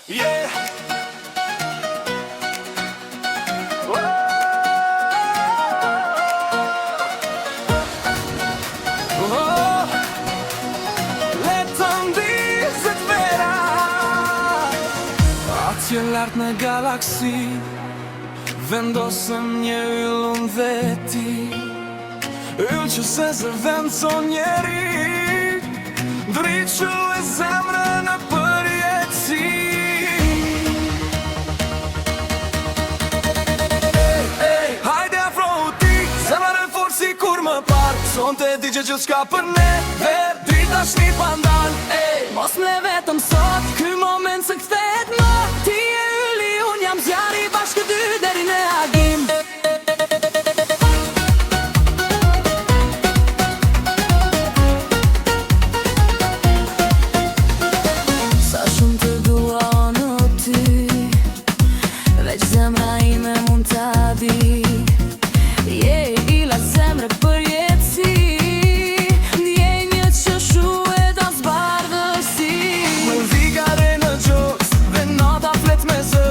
Yeah. Atje lart në galaksi vendosëm një yllun dhe ti, yll që se zëvend son njeri, driqu e zemrë në përjetësi. Hajde afro u ti, zemrë në forë si kur më parë, son të di që gjithë shka për ne, ver drita shni pandan. Mos mle vetëm sot, ky moment se kthehet më, ti e ylli, unë jam zjarri, bashkë dy deri në agim. Sa shumë të dua në ty, veç zemra ime mund t'a di. Je ila zemre për jetësi, ndjenjët që shuhet as bardhësi. Më vigare në gjoks dhe nata flet me zë,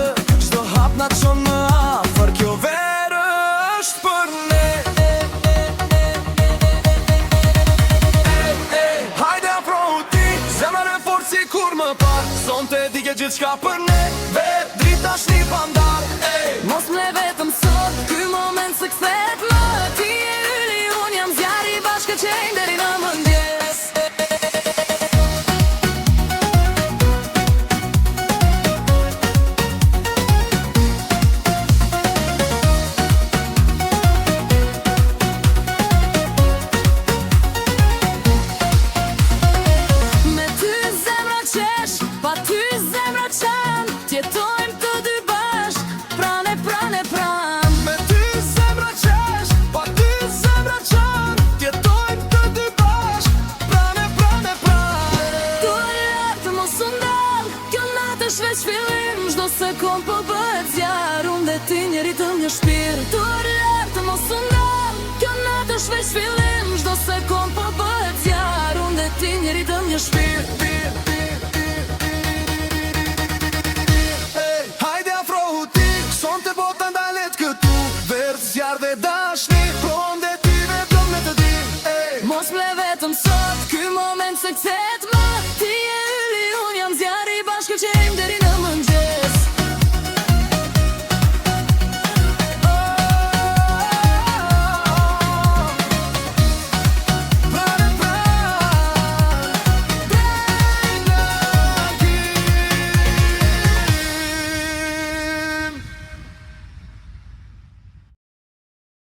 çdo hap na çon më afër, kjo verë është për ne. Hajde afro u ti, zemra në forë si kur më parë, son të di ke gjithë shka për ne, ver drita shni pandar. Mos mle vetëm sot, ky moment se kthehet më, ti e ylli, unë jam zjarri, bashkë qenj deri në mëngjes. Me ty zemra qesh, pa ty zemra qan, tjetojmë të dy bashk, prane, prane, pran. Me ty zemra qesh, pa ty zemra qan, tjetojmë të dy bashk, prane, prane, pran. Duar lartë mos u ndal, kjo natë është veç fillim, çdo sekond po bëhet zjarr, unë dhe ti njeri të një shpirt. Duar lartë mos u ndal, kjo natë është veç fillim, çdo sekond po bëhet zjarr, unë dhe ti njeri të një shpirt.